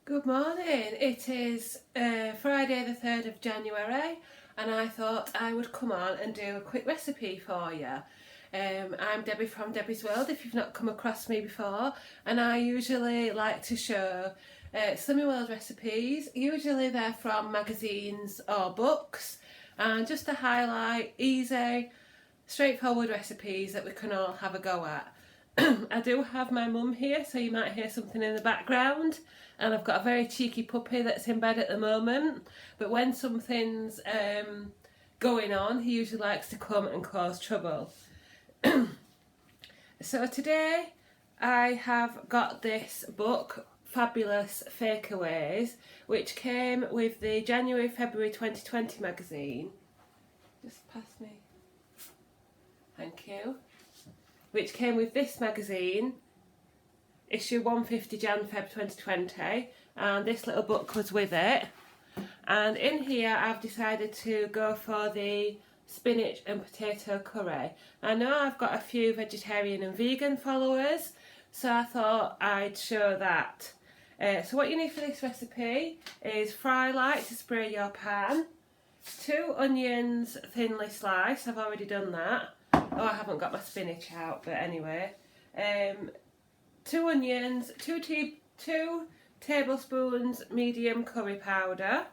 Good morning. It is Friday the 3rd of January and I thought I would come on and do a quick recipe for you. I'm Debbie from Debbie's World if you've not come across me before, and I usually like to show Slimming World recipes. Usually they're from magazines or books, and just to highlight easy, straightforward recipes that we can all have a go at. I do have my mum here, so you might hear something in the background, and I've got a very cheeky puppy that's in bed at the moment, but when something's going on, he usually likes to come and cause trouble. So today I have got this book, Fabulous Fakeaways, which came with the January-February 2020 magazine. Just pass me. Thank you. Which came with this magazine, issue 150 Jan-Feb 2020, and this little book was with it. And in here I've decided to go for the spinach and potato curry. I know I've got a few vegetarian and vegan followers, so I thought I'd show that. So what you need for this recipe is fry light to spray your pan, 2 onions thinly sliced, I've already done that. Oh, I haven't got my spinach out, but anyway. 2 onions, 2 tablespoons medium curry powder,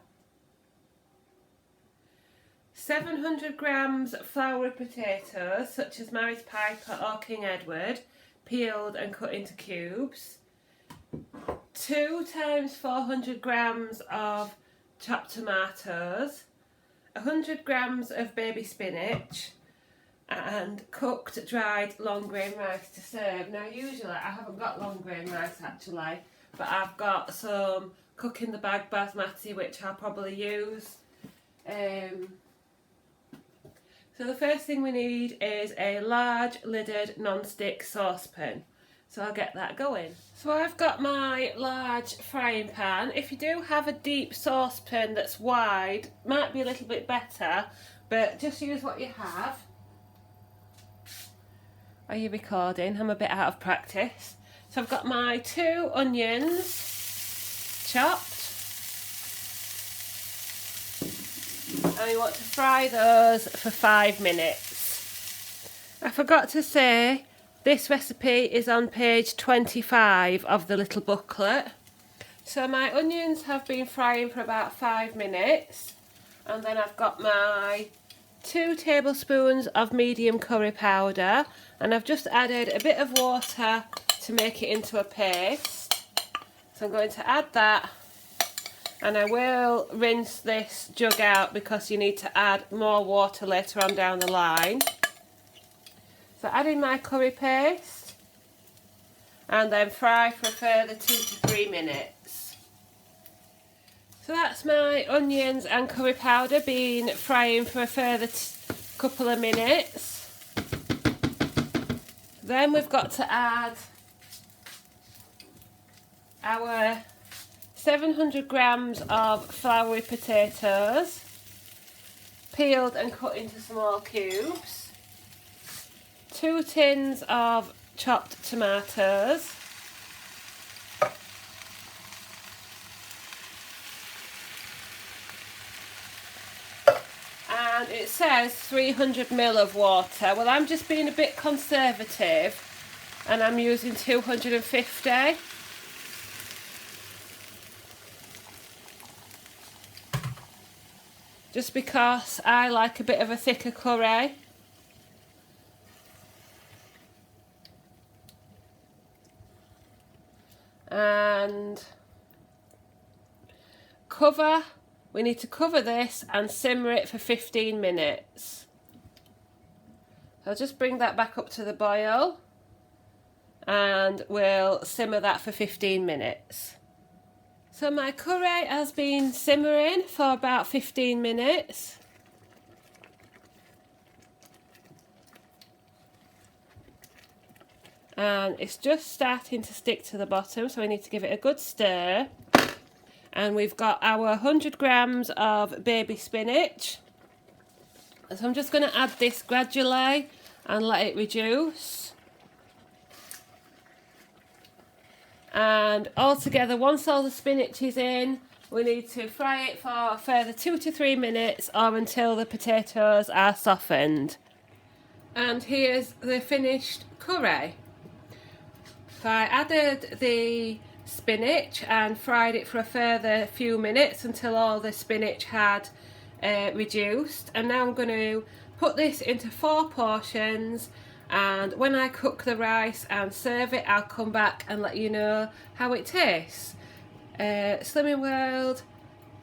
700 grams floury potatoes, such as Mary's Piper or King Edward, peeled and cut into cubes, 2 times 400 grams of chopped tomatoes, 100 grams of baby spinach, and cooked dried long grain rice to serve. Now usually I haven't got long grain rice actually, but I've got some cook in the bag basmati which I'll probably use. So the first thing we need is a large lidded non-stick saucepan. So I'll get that going. So I've got my large frying pan. If you do have a deep saucepan that's wide, might be a little bit better, but just use what you have. Are you recording? I'm a bit out of practice. So I've got my 2 onions chopped, and we want to fry those for 5 minutes. I forgot to say this recipe is on page 25 of the little booklet. So my onions have been frying for about 5 minutes, and then I've got my 2 tablespoons of medium curry powder, and I've just added a bit of water to make it into a paste. So I'm going to add that, and I will rinse this jug out because you need to add more water later on down the line. So adding my curry paste, and then fry for a further 2 to 3 minutes. So that's my onions and curry powder been frying for a further couple of minutes. Then we've got to add our 700 grams of floury potatoes, peeled and cut into small cubes, 2 tins of chopped tomatoes, and it says 300 ml of water. Well, I'm just being a bit conservative and I'm using 250. Just because I like a bit of a thicker curry. And we need to cover this and simmer it for 15 minutes. I'll just bring that back up to the boil and we'll simmer that for 15 minutes. So my curry has been simmering for about 15 minutes. And it's just starting to stick to the bottom, so we need to give it a good stir. And we've got our 100 grams of baby spinach. So I'm just going to add this gradually and let it reduce. And altogether, once all the spinach is in, we need to fry it for a further 2 to 3 minutes or until the potatoes are softened. And here's the finished curry. So I added the spinach and fried it for a further few minutes until all the spinach had reduced. And now I'm going to put this into 4 portions, and when I cook the rice and serve it, I'll come back and let you know how it tastes. Slimming World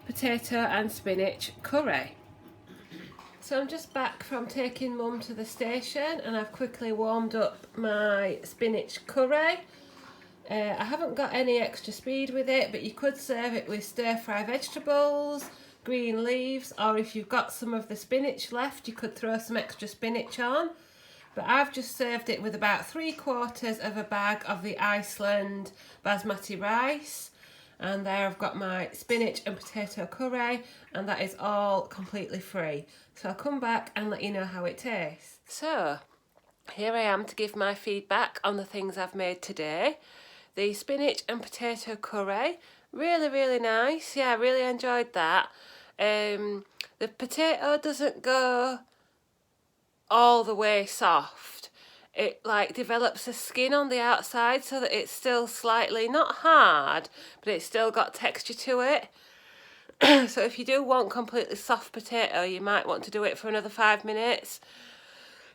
potato and spinach curry. So I'm just back from taking Mum to the station, and I've quickly warmed up my spinach curry. I haven't got any extra speed with it, but you could serve it with stir-fry vegetables, green leaves, or if you've got some of the spinach left, you could throw some extra spinach on. But I've just served it with about 3/4 of a bag of the Iceland basmati rice. And there I've got my spinach and potato curry, and that is all completely free. So I'll come back and let you know how it tastes. So here I am to give my feedback on the things I've made today. The spinach and potato curry, really nice. Yeah, I really enjoyed that. The potato doesn't go all the way soft. It like develops a skin on the outside so that it's still slightly, not hard, but it's still got texture to it. So if you do want completely soft potato, you might want to do it for another 5 minutes.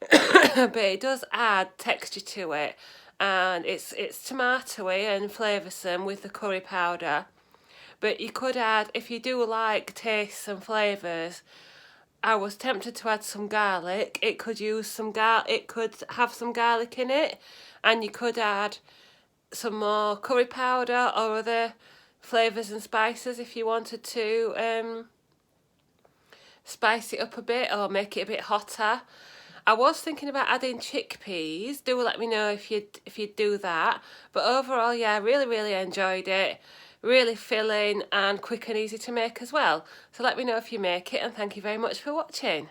But it does add texture to it, and it's tomatoey and flavoursome with the curry powder. But you could add, if you do like tastes and flavours, I was tempted to add some garlic. It could use some it could have some garlic in it, and you could add some more curry powder or other flavours and spices if you wanted to spice it up a bit or make it a bit hotter. I was thinking about adding chickpeas. Do let me know if you'd do that. But overall, yeah, really enjoyed it. Really filling and quick and easy to make as well. So let me know if you make it, and thank you very much for watching.